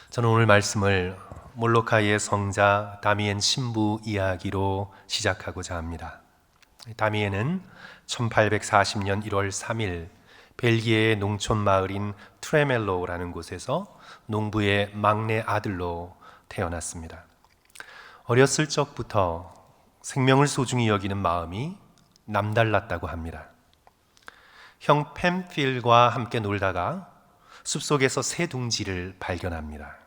저는 오늘 말씀을 몰로카이의 성자 다미엔 신부 이야기로 시작하고자 합니다. 다미엔은 1840년 1월 3일 벨기에의 농촌 마을인 트레멜로라는 곳에서 농부의 막내 아들로 태어났습니다. 어렸을 적부터 생명을 소중히 여기는 마음이 남달랐다고 합니다. 형 팸필과 함께 놀다가 숲속에서 새 둥지를 발견합니다.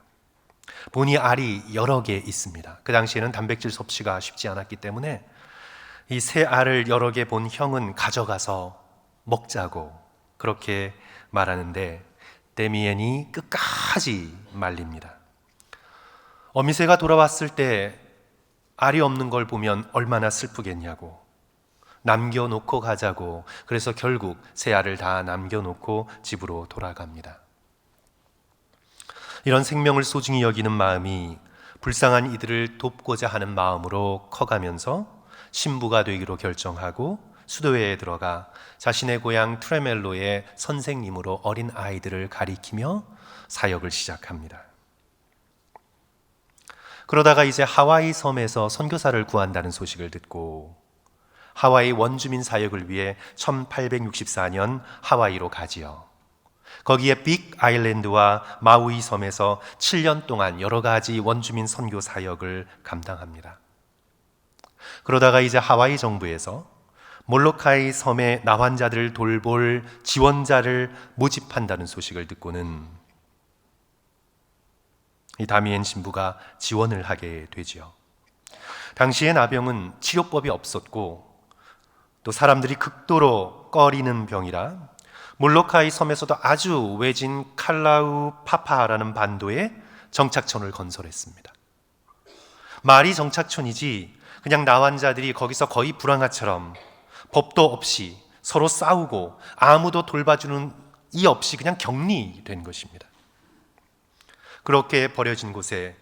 보니 알이 여러 개 있습니다. 그 당시에는 단백질 섭취가 쉽지 않았기 때문에 이 새 알을 여러 개 본 형은 가져가서 먹자고 그렇게 말하는데 데미엔이 끝까지 말립니다. 어미새가 돌아왔을 때 알이 없는 걸 보면 얼마나 슬프겠냐고 남겨놓고 가자고. 그래서 결국 새 알을 다 남겨놓고 집으로 돌아갑니다. 이런 생명을 소중히 여기는 마음이 불쌍한 이들을 돕고자 하는 마음으로 커가면서 신부가 되기로 결정하고 수도회에 들어가 자신의 고향 트레멜로의 선생님으로 어린 아이들을 가리키며 사역을 시작합니다. 그러다가 이제 하와이 섬에서 선교사를 구한다는 소식을 듣고 하와이 원주민 사역을 위해 1864년 하와이로 가지요. 거기에 빅 아일랜드와 마우이 섬에서 7년 동안 여러 가지 원주민 선교 사역을 감당합니다. 그러다가 이제 하와이 정부에서 몰로카이 섬의 나환자들을 돌볼 지원자를 모집한다는 소식을 듣고는 이 다미엔 신부가 지원을 하게 되지요. 당시에 나병은 치료법이 없었고 또 사람들이 극도로 꺼리는 병이라 몰로카이 섬에서도 아주 외진 칼라우 파파라는 반도에 정착촌을 건설했습니다. 말이 정착촌이지 그냥 나환자들이 거기서 거의 불황아처럼 법도 없이 서로 싸우고 아무도 돌봐주는 이 없이 그냥 격리된 것입니다. 그렇게 버려진 곳에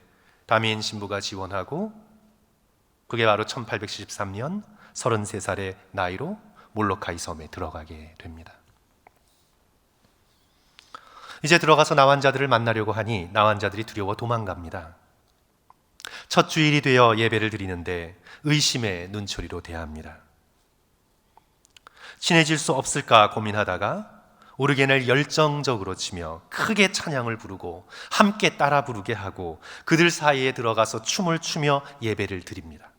다미엔 신부가 지원하고 그게 바로 1873년 33살의 나이로 몰로카이 섬에 들어가게 됩니다. 이제 들어가서 나환자들을 만나려고 하니 나환자들이 두려워 도망갑니다. 첫 주일이 되어 예배를 드리는데 의심의 눈초리로 대합니다. 친해질 수 없을까 고민하다가 오르겐을 열정적으로 치며 크게 찬양을 부르고 함께 따라 부르게 하고 그들 사이에 들어가서 춤을 추며 예배를 드립니다.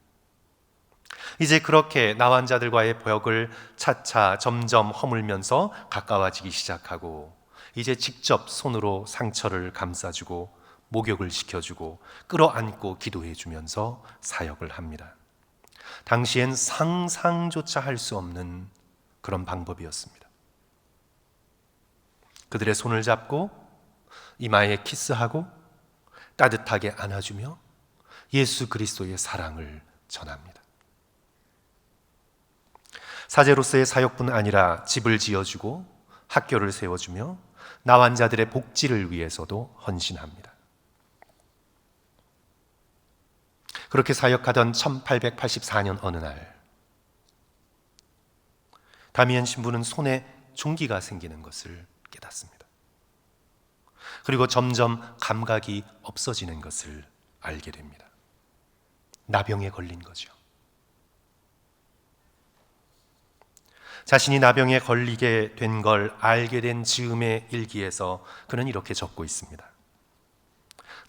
이제 그렇게 나환자들과의 벽을 차차 점점 허물면서 가까워지기 시작하고 이제 직접 손으로 상처를 감싸주고 목욕을 시켜주고 끌어안고 기도해주면서 사역을 합니다. 당시엔 상상조차 할 수 없는 그런 방법이었습니다. 그들의 손을 잡고 이마에 키스하고 따뜻하게 안아주며 예수 그리스도의 사랑을 전합니다. 사제로서의 사역뿐 아니라 집을 지어주고 학교를 세워주며 나환자들의 복지를 위해서도 헌신합니다. 그렇게 사역하던 1884년 어느 날 다미엔 신부는 손에 종기가 생기는 것을 깨닫습니다. 그리고 점점 감각이 없어지는 것을 알게 됩니다. 나병에 걸린 거죠. 자신이 나병에 걸리게 된 걸 알게 된 즈음의 일기에서 그는 이렇게 적고 있습니다.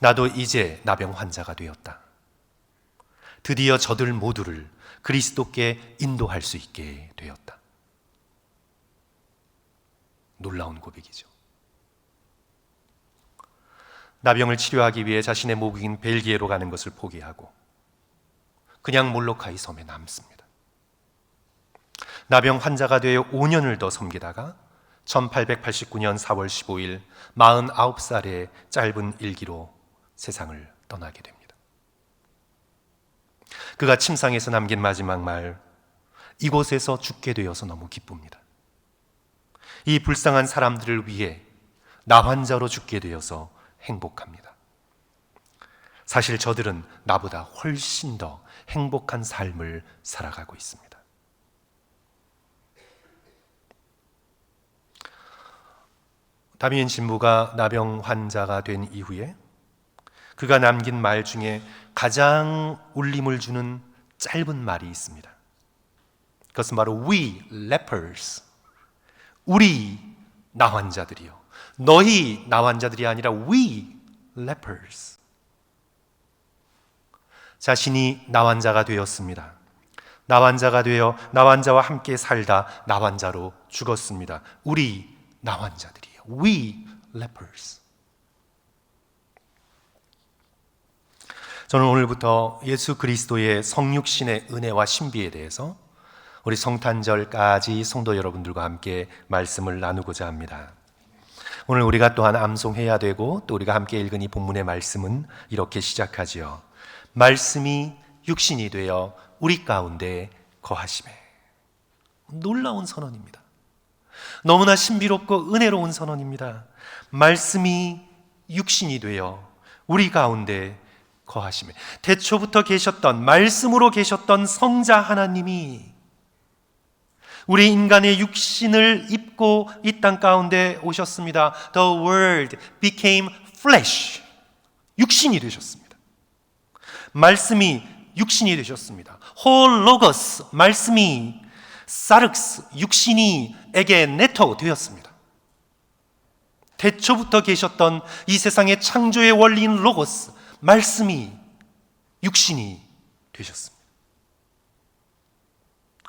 나도 이제 나병 환자가 되었다. 드디어 저들 모두를 그리스도께 인도할 수 있게 되었다. 놀라운 고백이죠. 나병을 치료하기 위해 자신의 모국인 벨기에로 가는 것을 포기하고 그냥 몰로카이 섬에 남습니다. 나병 환자가 되어 5년을 더 섬기다가 1889년 4월 15일 49살의 짧은 일기로 세상을 떠나게 됩니다. 그가 침상에서 남긴 마지막 말, 이곳에서 죽게 되어서 너무 기쁩니다. 이 불쌍한 사람들을 위해 나 환자로 죽게 되어서 행복합니다. 사실 저들은 나보다 훨씬 더 행복한 삶을 살아가고 있습니다. 다미엔 신부가 나병 환자가 된 이후에 그가 남긴 말 중에 가장 울림을 주는 짧은 말이 있습니다. 그것은 바로 we lepers, 우리 나환자들이요. 너희 나환자들이 아니라 we lepers. 자신이 나환자가 되었습니다. 나환자가 되어 나환자와 함께 살다 나환자로 죽었습니다. 우리 나환자들이요. we lepers. 저는 오늘부터 예수 그리스도의 성육신의 은혜와 신비에 대해서 우리 성탄절까지 성도 여러분들과 함께 말씀을 나누고자 합니다. 오늘 우리가 또한 암송해야 되고 또 우리가 함께 읽은 이 본문의 말씀은 이렇게 시작하지요. 말씀이 육신이 되어 우리 가운데 거하시매. 놀라운 선언입니다. 너무나 신비롭고 은혜로운 선언입니다. 말씀이 육신이 되어 우리 가운데 거하시매. 태초부터 계셨던, 말씀으로 계셨던 성자 하나님이 우리 인간의 육신을 입고 이 땅 가운데 오셨습니다. The Word became flesh. 육신이 되셨습니다. 말씀이 육신이 되셨습니다. Whole Logos, 말씀이 사르크스, 육신이 에게 네토 되었습니다. 태초부터 계셨던 이 세상의 창조의 원리인 로고스, 말씀이 육신이 되셨습니다.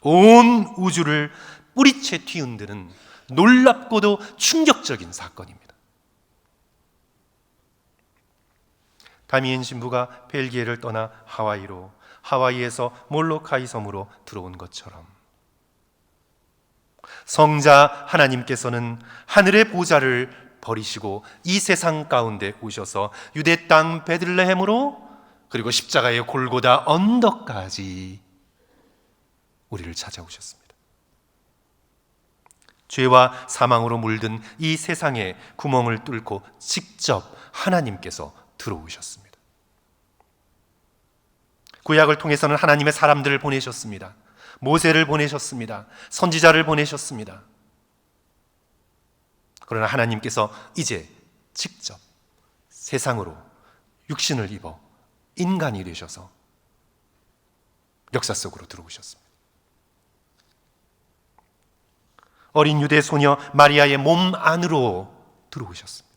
온 우주를 뿌리채 뒤흔드는 놀랍고도 충격적인 사건입니다. 다미엔 신부가 벨기에를 떠나 하와이로, 하와이에서 몰로카이 섬으로 들어온 것처럼 성자 하나님께서는 하늘의 보좌를 버리시고 이 세상 가운데 오셔서 유대 땅 베들레헴으로, 그리고 십자가의 골고다 언덕까지 우리를 찾아오셨습니다. 죄와 사망으로 물든 이 세상에 구멍을 뚫고 직접 하나님께서 들어오셨습니다. 구약을 통해서는 하나님의 사람들을 보내셨습니다. 모세를 보내셨습니다. 선지자를 보내셨습니다. 그러나 하나님께서 이제 직접 세상으로 육신을 입어 인간이 되셔서 역사 속으로 들어오셨습니다. 어린 유대 소녀 마리아의 몸 안으로 들어오셨습니다.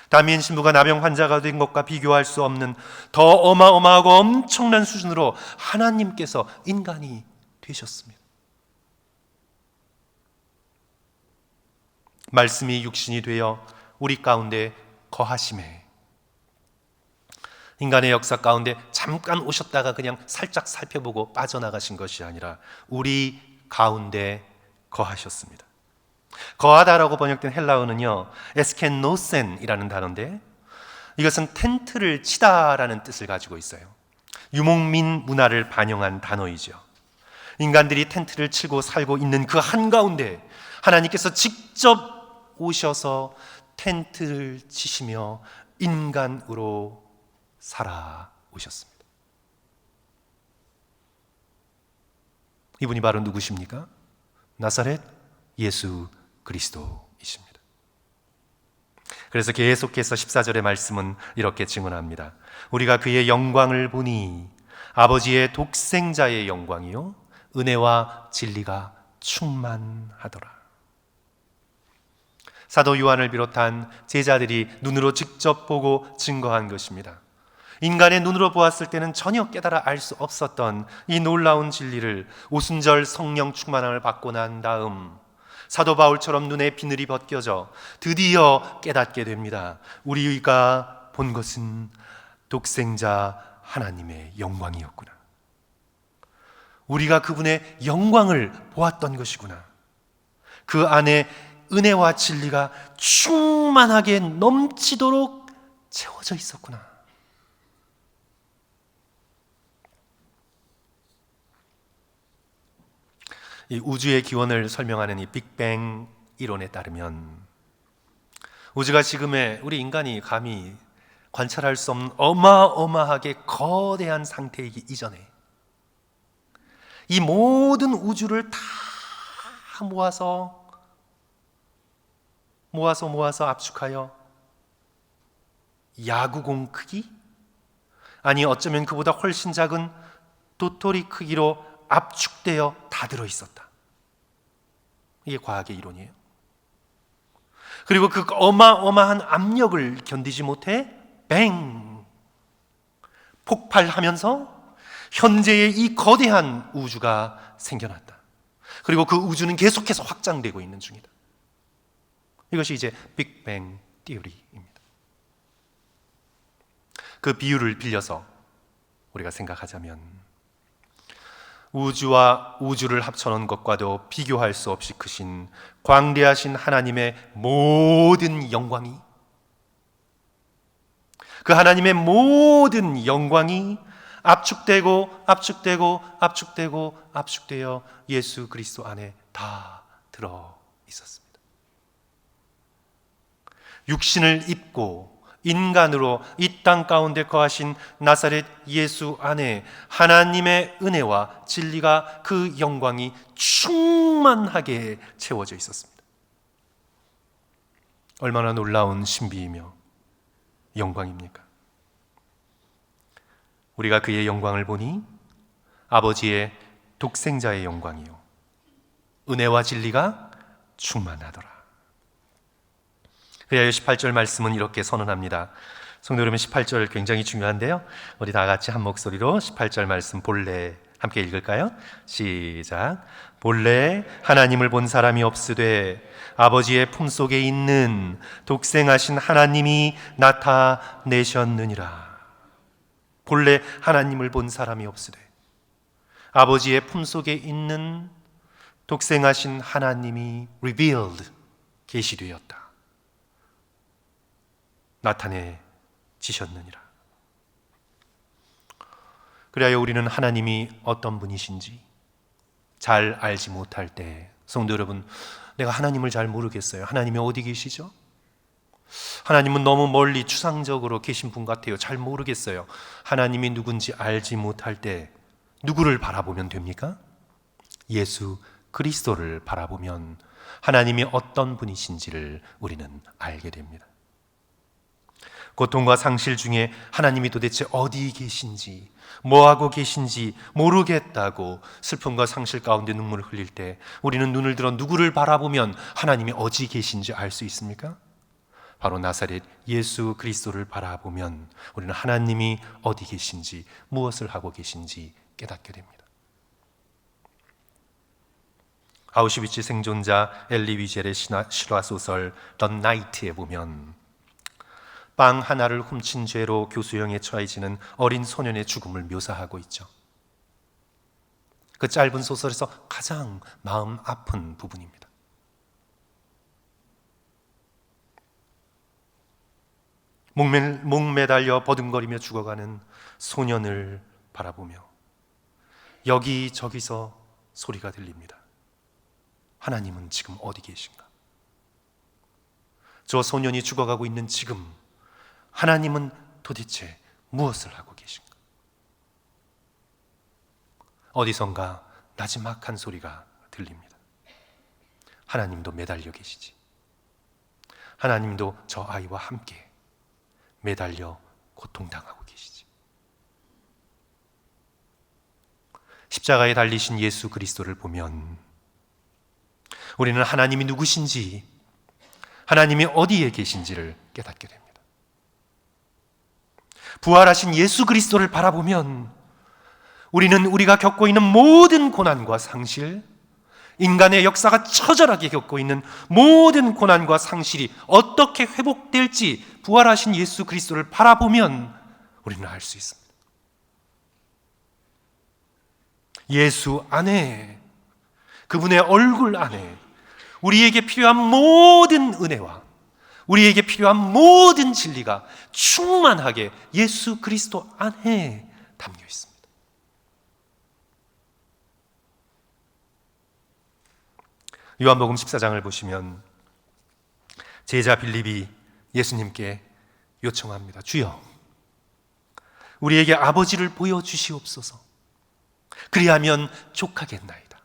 다미엔 신부가 나병 환자가 된 것과 비교할 수 없는 더 어마어마하고 엄청난 수준으로 하나님께서 인간이 되셨습니다. 말씀이 육신이 되어 우리 가운데 거하심에, 인간의 역사 가운데 잠깐 오셨다가 그냥 살짝 살펴보고 빠져나가신 것이 아니라 우리 가운데 거하셨습니다. 거하다라고 번역된 헬라어는요, 에스켄노센이라는 단어인데 이것은 텐트를 치다라는 뜻을 가지고 있어요. 유목민 문화를 반영한 단어이죠. 인간들이 텐트를 치고 살고 있는 그 한가운데 하나님께서 직접 오셔서 텐트를 치시며 인간으로 살아오셨습니다. 이분이 바로 누구십니까? 나사렛 예수 그리스도이십니다. 그래서 계속해서 14절의 말씀은 이렇게 증언합니다. 우리가 그의 영광을 보니 아버지의 독생자의 영광이요 은혜와 진리가 충만하더라. 사도 요한을 비롯한 제자들이 눈으로 직접 보고 증거한 것입니다. 인간의 눈으로 보았을 때는 전혀 깨달아 알 수 없었던 이 놀라운 진리를 오순절 성령 충만함을 받고 난 다음 사도 바울처럼 눈에 비늘이 벗겨져 드디어 깨닫게 됩니다. 우리가 본 것은 독생자 하나님의 영광이었구나. 우리가 그분의 영광을 보았던 것이구나. 그 안에 은혜와 진리가 충만하게 넘치도록 채워져 있었구나. 이 우주의 기원을 설명하는 이 빅뱅 이론에 따르면 우주가 지금의 우리 인간이 감히 관찰할 수 없는 어마어마하게 거대한 상태이기 이전에 이 모든 우주를 다 모아서 압축하여 야구공 크기? 아니 어쩌면 그보다 훨씬 작은 도토리 크기로 압축되어 다 들어있었다. 이게 과학의 이론이에요. 그리고 그 어마어마한 압력을 견디지 못해 뱅! 폭발하면서 현재의 이 거대한 우주가 생겨났다. 그리고 그 우주는 계속해서 확장되고 있는 중이다. 이것이 이제 빅뱅 티오리입니다. 그 비유를 빌려서 우리가 생각하자면 우주와 우주를 합쳐놓은 것과도 비교할 수 없이 크신 광대하신 하나님의 모든 영광이, 그 하나님의 모든 영광이 압축되고 압축되고 압축되고 압축되어 예수 그리스도 안에 다 들어 있었습니다. 육신을 입고 인간으로 이 땅 가운데 거하신 나사렛 예수 안에 하나님의 은혜와 진리가, 그 영광이 충만하게 채워져 있었습니다. 얼마나 놀라운 신비이며 영광입니까? 우리가 그의 영광을 보니 아버지의 독생자의 영광이요 은혜와 진리가 충만하더라. 그래야 18절 말씀은 이렇게 선언합니다. 성도 여러분, 18절 굉장히 중요한데요, 우리 다 같이 한 목소리로 18절 말씀 본래 함께 읽을까요? 시작. 본래 하나님을 본 사람이 없으되 아버지의 품속에 있는 독생하신 하나님이 나타내셨느니라. 본래 하나님을 본 사람이 없으되 아버지의 품속에 있는 독생하신 하나님이 revealed, 계시되었다, 나타내지셨느니라. 그리하여 우리는 하나님이 어떤 분이신지 잘 알지 못할 때, 성도 여러분, 내가 하나님을 잘 모르겠어요. 하나님이 어디 계시죠? 하나님은 너무 멀리 추상적으로 계신 분 같아요. 잘 모르겠어요. 하나님이 누군지 알지 못할 때 누구를 바라보면 됩니까? 예수 그리스도를 바라보면 하나님이 어떤 분이신지를 우리는 알게 됩니다. 고통과 상실 중에 하나님이 도대체 어디 계신지, 뭐하고 계신지 모르겠다고 슬픔과 상실 가운데 눈물을 흘릴 때 우리는 눈을 들어 누구를 바라보면 하나님이 어디 계신지 알 수 있습니까? 바로 나사렛 예수 그리스도를 바라보면 우리는 하나님이 어디 계신지, 무엇을 하고 계신지 깨닫게 됩니다. 아우슈비츠 생존자 엘리 위젤의 실화소설 The Night에 보면 빵 하나를 훔친 죄로 교수형에 처해지는 어린 소년의 죽음을 묘사하고 있죠. 그 짧은 소설에서 가장 마음 아픈 부분입니다. 목매달려 버둥거리며 죽어가는 소년을 바라보며 여기저기서 소리가 들립니다. 하나님은 지금 어디 계신가? 저 소년이 죽어가고 있는 지금 하나님은 도대체 무엇을 하고 계신가? 어디선가 나지막한 소리가 들립니다. 하나님도 매달려 계시지. 하나님도 저 아이와 함께 매달려 고통당하고 계시지. 십자가에 달리신 예수 그리스도를 보면 우리는 하나님이 누구신지, 하나님이 어디에 계신지를 깨닫게 됩니다. 부활하신 예수 그리스도를 바라보면 우리는 우리가 겪고 있는 모든 고난과 상실, 인간의 역사가 처절하게 겪고 있는 모든 고난과 상실이 어떻게 회복될지 부활하신 예수 그리스도를 바라보면 우리는 알 수 있습니다. 예수 안에, 그분의 얼굴 안에 우리에게 필요한 모든 은혜와 우리에게 필요한 모든 진리가 충만하게 예수 그리스도 안에 담겨 있습니다. 요한복음 14장을 보시면 제자 빌립이 예수님께 요청합니다. 주여, 우리에게 아버지를 보여주시옵소서. 그리하면 족하겠나이다.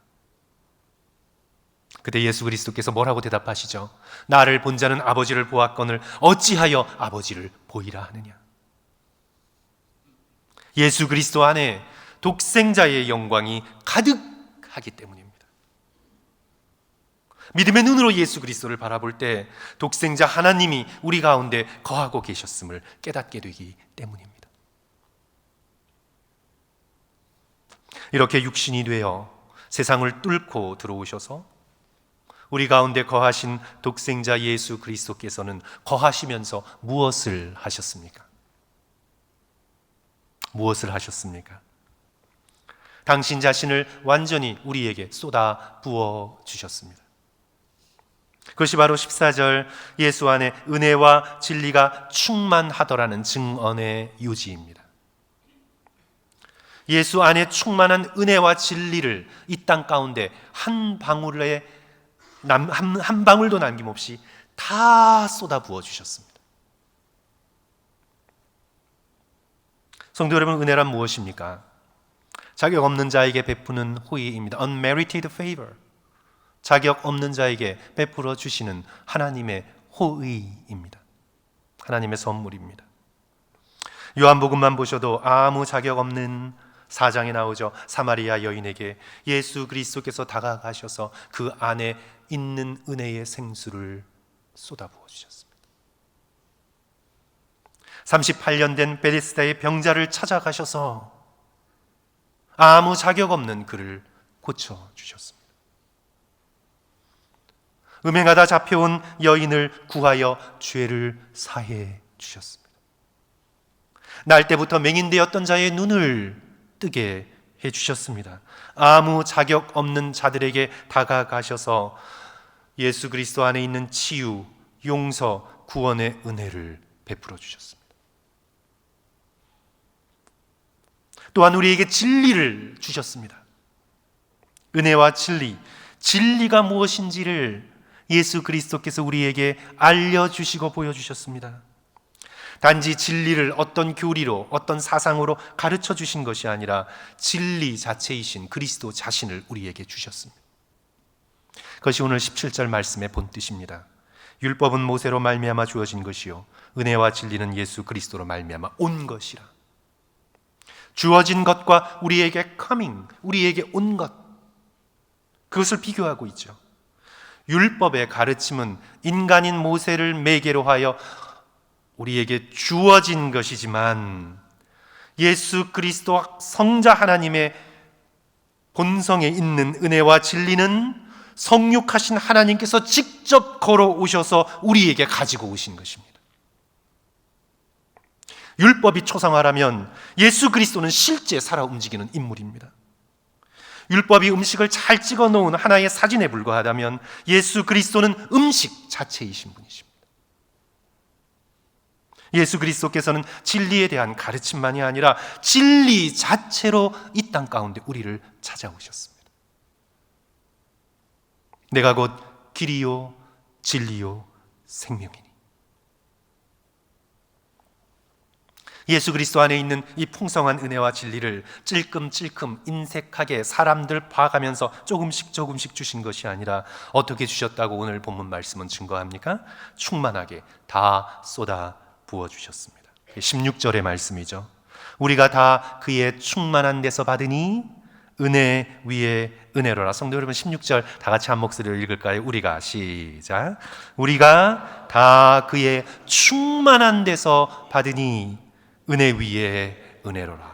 그때 예수 그리스도께서 뭐라고 대답하시죠? 나를 본 자는 아버지를 보았거늘 어찌하여 아버지를 보이라 하느냐. 예수 그리스도 안에 독생자의 영광이 가득하기 때문입니다. 믿음의 눈으로 예수 그리스도를 바라볼 때 독생자 하나님이 우리 가운데 거하고 계셨음을 깨닫게 되기 때문입니다. 이렇게 육신이 되어 세상을 뚫고 들어오셔서 우리 가운데 거하신 독생자 예수 그리스도께서는 거하시면서 무엇을 하셨습니까? 무엇을 하셨습니까? 당신 자신을 완전히 우리에게 쏟아 부어 주셨습니다. 그것이 바로 14절 예수 안에 은혜와 진리가 충만하더라는 증언의 요지입니다. 예수 안에 충만한 은혜와 진리를 이 땅 가운데 한 방울도 남김없이 다 쏟아 부어 주셨습니다. 성도 여러분, 은혜란 무엇입니까? 자격 없는 자에게 베푸는 호의입니다. Unmerited favor. 자격 없는 자에게 베풀어 주시는 하나님의 호의입니다. 하나님의 선물입니다. 요한복음만 보셔도 아무 자격 없는 4장에 나오죠. 사마리아 여인에게 예수 그리스도께서 다가가셔서 그 안에 있는 은혜의 생수를 쏟아부어 주셨습니다. 38년 된 베데스다의 병자를 찾아가셔서 아무 자격 없는 그를 고쳐주셨습니다. 음행하다 잡혀온 여인을 구하여 죄를 사해 주셨습니다. 날 때부터 맹인되었던 자의 눈을 뜨게 해주셨습니다. 아무 자격 없는 자들에게 다가가셔서 예수 그리스도 안에 있는 치유, 용서, 구원의 은혜를 베풀어 주셨습니다. 또한 우리에게 진리를 주셨습니다. 은혜와 진리, 진리가 무엇인지를 예수 그리스도께서 우리에게 알려주시고 보여주셨습니다. 단지 진리를 어떤 교리로, 어떤 사상으로 가르쳐 주신 것이 아니라 진리 자체이신 그리스도 자신을 우리에게 주셨습니다. 그것이 오늘 17절 말씀의 본뜻입니다. 율법은 모세로 말미암아 주어진 것이요 은혜와 진리는 예수 그리스도로 말미암아 온 것이라. 주어진 것과 우리에게 coming, 우리에게 온 것, 그것을 비교하고 있죠. 율법의 가르침은 인간인 모세를 매개로 하여 우리에게 주어진 것이지만 예수 그리스도 성자 하나님의 본성에 있는 은혜와 진리는 성육하신 하나님께서 직접 걸어오셔서 우리에게 가지고 오신 것입니다. 율법이 초상화라면 예수 그리스도는 실제 살아 움직이는 인물입니다. 율법이 음식을 잘 찍어 놓은 하나의 사진에 불과하다면 예수 그리스도는 음식 자체이신 분이십니다. 예수 그리스도께서는 진리에 대한 가르침만이 아니라 진리 자체로 이 땅 가운데 우리를 찾아오셨습니다. 내가 곧 길이요 진리요 생명이니. 예수 그리스도 안에 있는 이 풍성한 은혜와 진리를 찔끔찔끔 인색하게 사람들 봐가면서 조금씩 주신 것이 아니라 어떻게 주셨다고 오늘 본문 말씀은 증거합니까? 충만하게 다 쏟아 부어주셨습니다. 16절의 말씀이죠. 우리가 다 그의 충만한 데서 받으니 은혜 위에 은혜로라. 성도 여러분, 16절 다 같이 한 목소리로 읽을까요? 우리가 시작. 우리가 다 그의 충만한 데서 받으니 은혜 위에 은혜로라.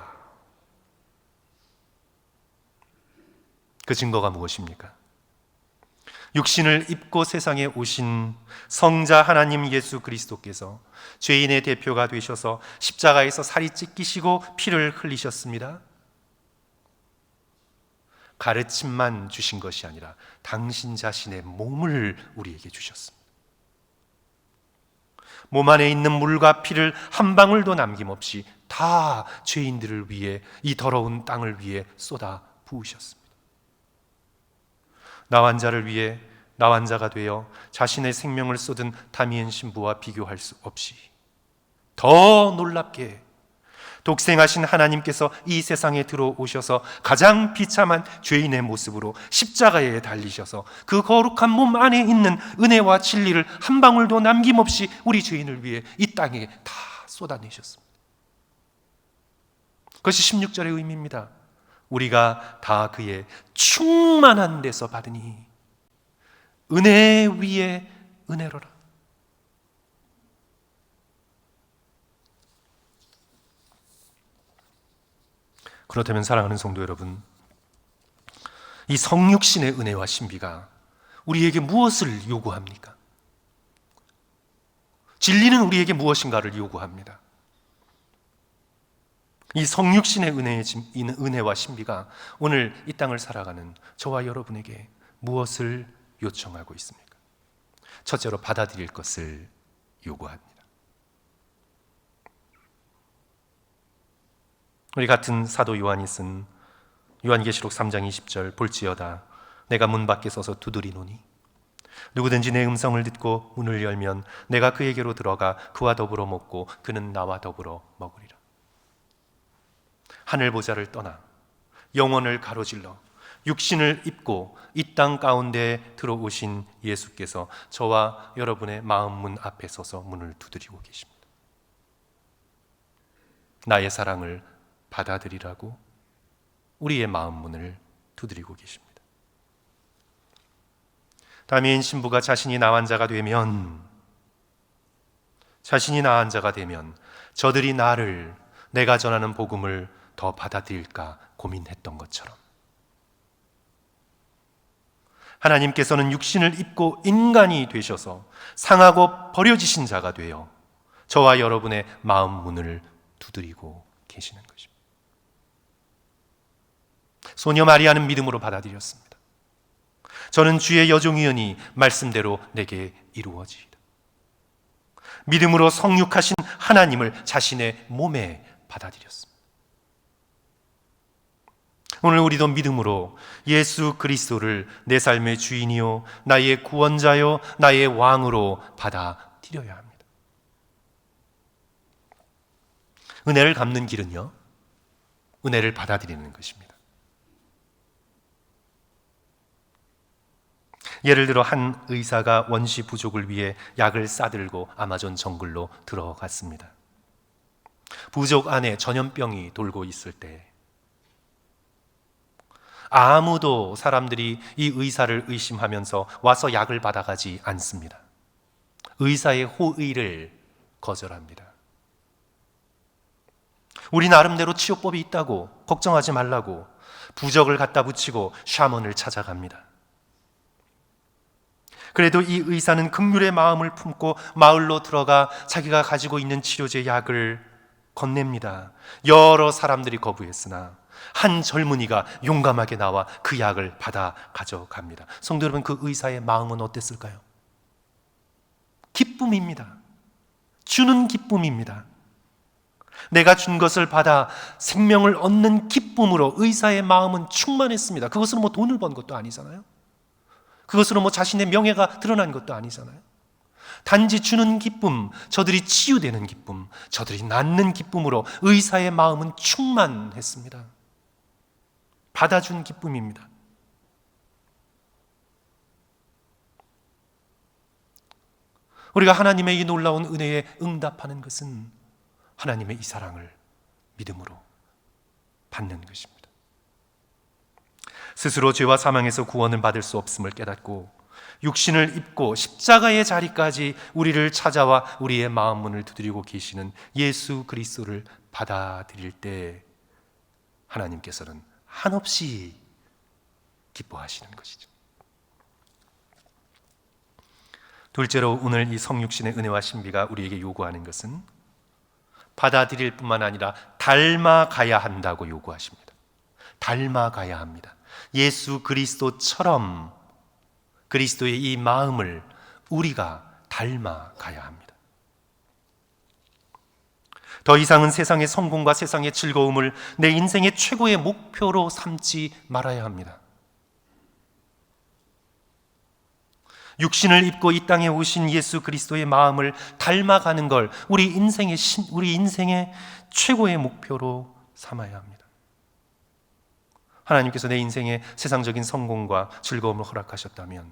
그 증거가 무엇입니까? 육신을 입고 세상에 오신 성자 하나님 예수 그리스도께서 죄인의 대표가 되셔서 십자가에서 살이 찢기시고 피를 흘리셨습니다. 가르침만 주신 것이 아니라 당신 자신의 몸을 우리에게 주셨습니다. 몸 안에 있는 물과 피를 한 방울도 남김없이 다 죄인들을 위해, 이 더러운 땅을 위해 쏟아 부으셨습니다. 나 환자를 위해 나 환자가 되어 자신의 생명을 쏟은 다미엔 신부와 비교할 수 없이 더 놀랍게, 독생하신 하나님께서 이 세상에 들어오셔서 가장 비참한 죄인의 모습으로 십자가에 달리셔서 그 거룩한 몸 안에 있는 은혜와 진리를 한 방울도 남김없이 우리 죄인을 위해 이 땅에 다 쏟아내셨습니다. 그것이 16절의 의미입니다. 우리가 다 그의 충만한 데서 받으니 은혜 위에 은혜로라. 그렇다면 사랑하는 성도 여러분, 이 성육신의 은혜와 신비가 우리에게 무엇을 요구합니까? 진리는 우리에게 무엇인가를 요구합니다. 이 성육신의 은혜와 신비가 오늘 이 땅을 살아가는 저와 여러분에게 무엇을 요청하고 있습니까? 첫째로 받아들일 것을 요구합니다. 우리 같은 사도 요한이 쓴 요한계시록 3장 20절, 볼지어다 내가 문 밖에 서서 두드리노니 누구든지 내 음성을 듣고 문을 열면 내가 그에게로 들어가 그와 더불어 먹고 그는 나와 더불어 먹으리라. 하늘 보좌를 떠나 영혼을 가로질러 육신을 입고 이 땅 가운데 들어오신 예수께서 저와 여러분의 마음 문 앞에 서서 문을 두드리고 계십니다. 나의 사랑을 받아들이라고 우리의 마음 문을 두드리고 계십니다. 다미엔 신부가 자신이 나은 자가 되면 저들이 나를, 내가 전하는 복음을 더 받아들일까 고민했던 것처럼 하나님께서는 육신을 입고 인간이 되셔서 상하고 버려지신 자가 되어 저와 여러분의 마음 문을 두드리고 계시는 것입니다. 소녀 마리아는 믿음으로 받아들였습니다. 저는 주의 여종이오니 말씀대로 내게 이루어지이다. 믿음으로 성육하신 하나님을 자신의 몸에 받아들였습니다. 오늘 우리도 믿음으로 예수 그리스도를 내 삶의 주인이요 나의 구원자요 나의 왕으로 받아들여야 합니다. 은혜를 갚는 길은요, 은혜를 받아들이는 것입니다. 예를 들어 한 의사가 원시 부족을 위해 약을 싸들고 아마존 정글로 들어갔습니다. 부족 안에 전염병이 돌고 있을 때 아무도 사람들이 이 의사를 의심하면서 와서 약을 받아가지 않습니다. 의사의 호의를 거절합니다. 우리 나름대로 치료법이 있다고 걱정하지 말라고 부적을 갖다 붙이고 샤먼을 찾아갑니다. 그래도 이 의사는 긍휼의 마음을 품고 마을로 들어가 자기가 가지고 있는 치료제 약을 건넵니다. 여러 사람들이 거부했으나 한 젊은이가 용감하게 나와 그 약을 받아 가져갑니다. 성도 여러분, 그 의사의 마음은 어땠을까요? 기쁨입니다. 주는 기쁨입니다. 내가 준 것을 받아 생명을 얻는 기쁨으로 의사의 마음은 충만했습니다. 그것으로 뭐 돈을 번 것도 아니잖아요. 그것으로 뭐 자신의 명예가 드러난 것도 아니잖아요. 단지 주는 기쁨, 저들이 치유되는 기쁨, 저들이 낫는 기쁨으로 의사의 마음은 충만했습니다. 받아준 기쁨입니다. 우리가 하나님의 이 놀라운 은혜에 응답하는 것은 하나님의 이 사랑을 믿음으로 받는 것입니다. 스스로 죄와 사망에서 구원을 받을 수 없음을 깨닫고 육신을 입고 십자가의 자리까지 우리를 찾아와 우리의 마음 문을 두드리고 계시는 예수 그리스도를 받아들일 때 하나님께서는 한없이 기뻐하시는 것이죠. 둘째로 오늘 이 성육신의 은혜와 신비가 우리에게 요구하는 것은 받아들일 뿐만 아니라 닮아가야 한다고 요구하십니다. 닮아가야 합니다. 예수 그리스도처럼 그리스도의 이 마음을 우리가 닮아가야 합니다. 더 이상은 세상의 성공과 세상의 즐거움을 내 인생의 최고의 목표로 삼지 말아야 합니다. 육신을 입고 이 땅에 오신 예수 그리스도의 마음을 닮아가는 걸 우리 인생의 최고의 목표로 삼아야 합니다. 하나님께서 내 인생에 세상적인 성공과 즐거움을 허락하셨다면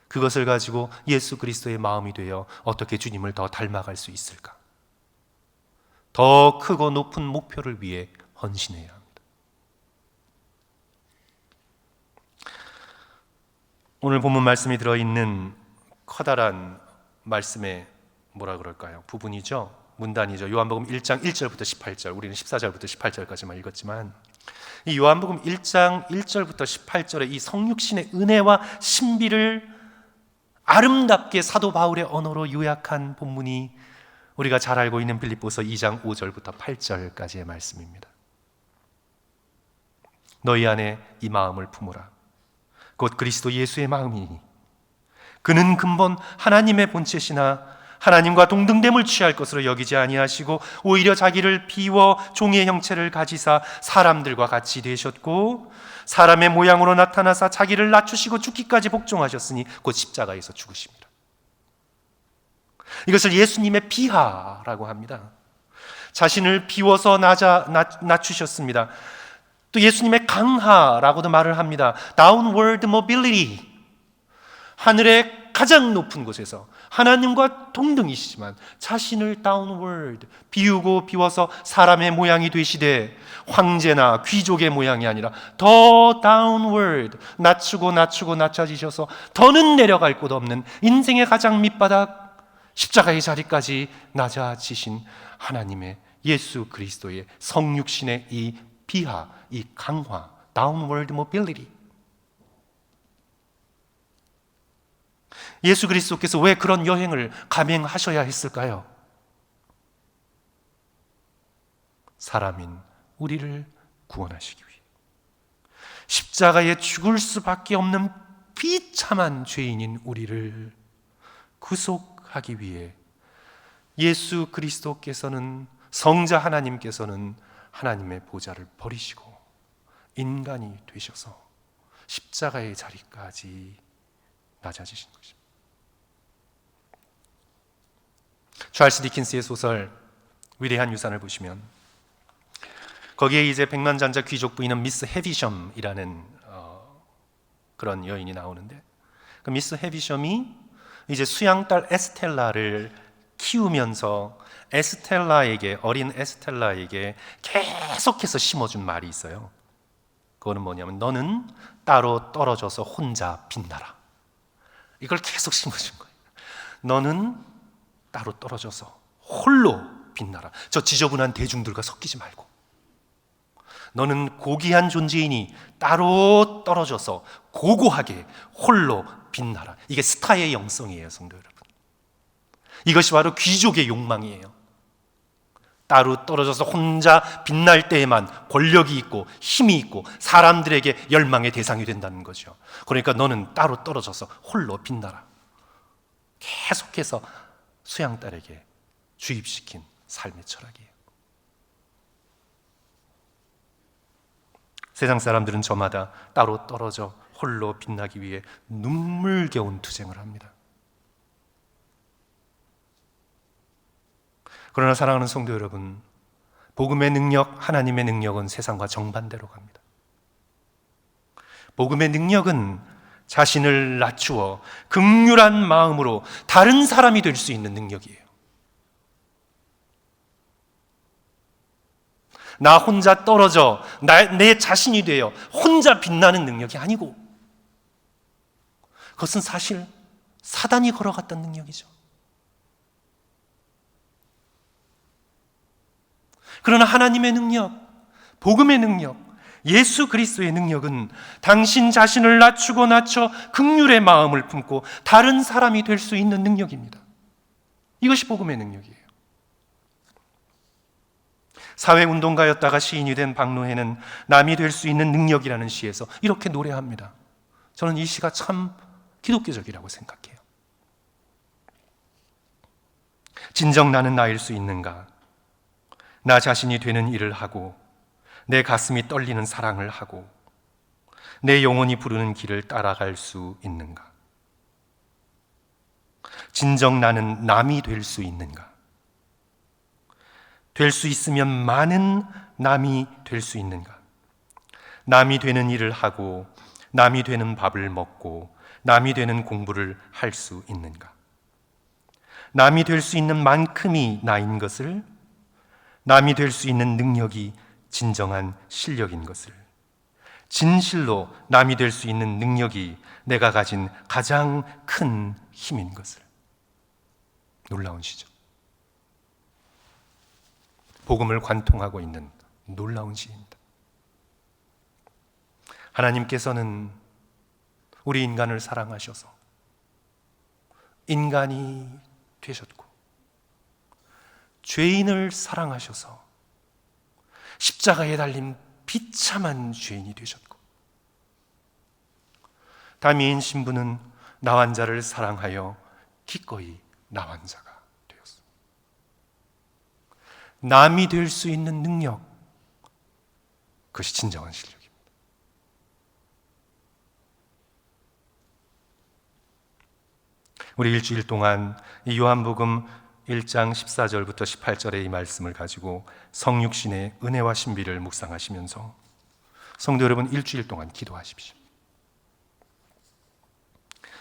그것을 가지고 예수 그리스도의 마음이 되어 어떻게 주님을 더 닮아갈 수 있을까? 더 크고 높은 목표를 위해 헌신해야 합니다. 오늘 본문 말씀이 들어있는 커다란 말씀의 뭐라 그럴까요? 부분이죠. 문단이죠. 요한복음 1장 1절부터 18절, 우리는 14절부터 18절까지만 읽었지만 이 요한복음 1장 1절부터 18절의 이 성육신의 은혜와 신비를 아름답게 사도 바울의 언어로 요약한 본문이 우리가 잘 알고 있는 빌립보서 2장 5절부터 8절까지의 말씀입니다. 너희 안에 이 마음을 품으라. 곧 그리스도 예수의 마음이니 그는 근본 하나님의 본체시나 하나님과 동등됨을 취할 것으로 여기지 아니하시고 오히려 자기를 비워 종의 형체를 가지사 사람들과 같이 되셨고 사람의 모양으로 나타나사 자기를 낮추시고 죽기까지 복종하셨으니 곧 십자가에서 죽으십니다. 이것을 예수님의 비하라고 합니다. 자신을 비워서 낮추셨습니다. 또 예수님의 강하라고도 말을 합니다. Downward mobility, 하늘의 가장 높은 곳에서 하나님과 동등이시지만 자신을 downward, 비우고 비워서 사람의 모양이 되시되 황제나 귀족의 모양이 아니라 더 downward, 낮추고 낮춰지셔서 더는 내려갈 곳 없는 인생의 가장 밑바닥 십자가의 자리까지 낮아지신 하나님의 예수 그리스도의 성육신의 이 비하, 이 강화, downward mobility. 예수 그리스도께서 왜 그런 여행을 감행하셔야 했을까요? 사람인 우리를 구원하시기 위해, 십자가에 죽을 수밖에 없는 비참한 죄인인 우리를 구속하기 위해 예수 그리스도께서는, 성자 하나님께서는 하나님의 보좌를 버리시고 인간이 되셔서 십자가의 자리까지 낮아지신 것입니다. 찰스 디킨스의 소설 위대한 유산을 보시면 거기에 이제 백만장자 귀족 부인은 미스 헤비섬이라는 그런 여인이 나오는데, 그 미스 헤비섬이 이제 수양딸 에스텔라를 키우면서 어린 에스텔라에게 계속해서 심어준 말이 있어요. 그거는 뭐냐면 너는 따로 떨어져서 혼자 빛나라. 이걸 계속 심어준 거예요. 너는 따로 떨어져서 홀로 빛나라. 저 지저분한 대중들과 섞이지 말고. 너는 고귀한 존재이니 따로 떨어져서 고고하게 홀로 빛나라. 이게 스타의 영성이에요, 성도 여러분. 이것이 바로 귀족의 욕망이에요. 따로 떨어져서 혼자 빛날 때에만 권력이 있고 힘이 있고 사람들에게 열망의 대상이 된다는 거죠. 그러니까 너는 따로 떨어져서 홀로 빛나라. 계속해서 수양딸에게 주입시킨 삶의 철학이에요. 세상 사람들은 저마다 따로 떨어져 홀로 빛나기 위해 눈물겨운 투쟁을 합니다. 그러나 사랑하는 성도 여러분, 복음의 능력, 하나님의 능력은 세상과 정반대로 갑니다. 복음의 능력은 자신을 낮추어 긍휼한 마음으로 다른 사람이 될 수 있는 능력이에요. 나 혼자 떨어져 내 자신이 되어 혼자 빛나는 능력이 아니고, 그것은 사실 사단이 걸어갔던 능력이죠. 그러나 하나님의 능력, 복음의 능력, 예수 그리스도의 능력은 당신 자신을 낮추고 낮춰 긍휼의 마음을 품고 다른 사람이 될 수 있는 능력입니다. 이것이 복음의 능력이에요. 사회운동가였다가 시인이 된 박노해는 남이 될 수 있는 능력이라는 시에서 이렇게 노래합니다. 저는 이 시가 참 기독교적이라고 생각해요. 진정 나는 나일 수 있는가? 나 자신이 되는 일을 하고 내 가슴이 떨리는 사랑을 하고 내 영혼이 부르는 길을 따라갈 수 있는가? 진정 나는 남이 될 수 있는가? 될 수 있으면 많은 남이 될 수 있는가? 남이 되는 일을 하고 남이 되는 밥을 먹고 남이 되는 공부를 할 수 있는가? 남이 될 수 있는 만큼이 나인 것을, 남이 될 수 있는 능력이 진정한 실력인 것을, 진실로 남이 될 수 있는 능력이 내가 가진 가장 큰 힘인 것을. 놀라운 시죠. 복음을 관통하고 있는 놀라운 시입니다. 하나님께서는 우리 인간을 사랑하셔서 인간이 되셨고, 죄인을 사랑하셔서 십자가에 달린 비참한 죄인이 되셨고, 다미인 신부는 나환자를 사랑하여 기꺼이 나환자가 되었습니다. 남이 될 수 있는 능력, 그것이 진정한 실력입니다. 우리 일주일 동안 이 요한복음 1장 14절부터 18절의 이 말씀을 가지고 성육신의 은혜와 신비를 묵상하시면서 성도 여러분, 일주일 동안 기도하십시오.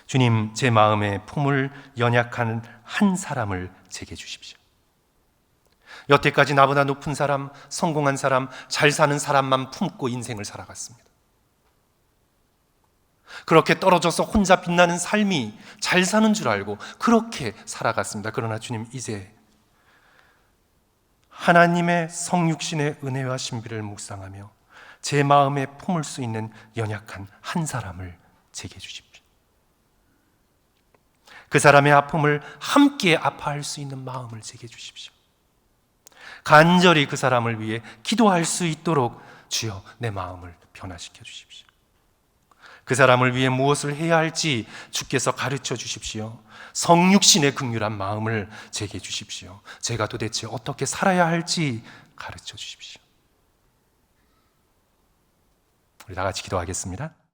주님, 제 마음에 품을 연약한 한 사람을 제게 주십시오. 여태까지 나보다 높은 사람, 성공한 사람, 잘 사는 사람만 품고 인생을 살아갔습니다. 그렇게 떨어져서 혼자 빛나는 삶이 잘 사는 줄 알고 그렇게 살아갔습니다. 그러나 주님, 이제 하나님의 성육신의 은혜와 신비를 묵상하며 제 마음에 품을 수 있는 연약한 한 사람을 제게 주십시오. 그 사람의 아픔을 함께 아파할 수 있는 마음을 제게 주십시오. 간절히 그 사람을 위해 기도할 수 있도록 주여 내 마음을 변화시켜 주십시오. 그 사람을 위해 무엇을 해야 할지 주께서 가르쳐 주십시오. 성육신의 긍휼한 마음을 제게 주십시오. 제가 도대체 어떻게 살아야 할지 가르쳐 주십시오. 우리 다 같이 기도하겠습니다.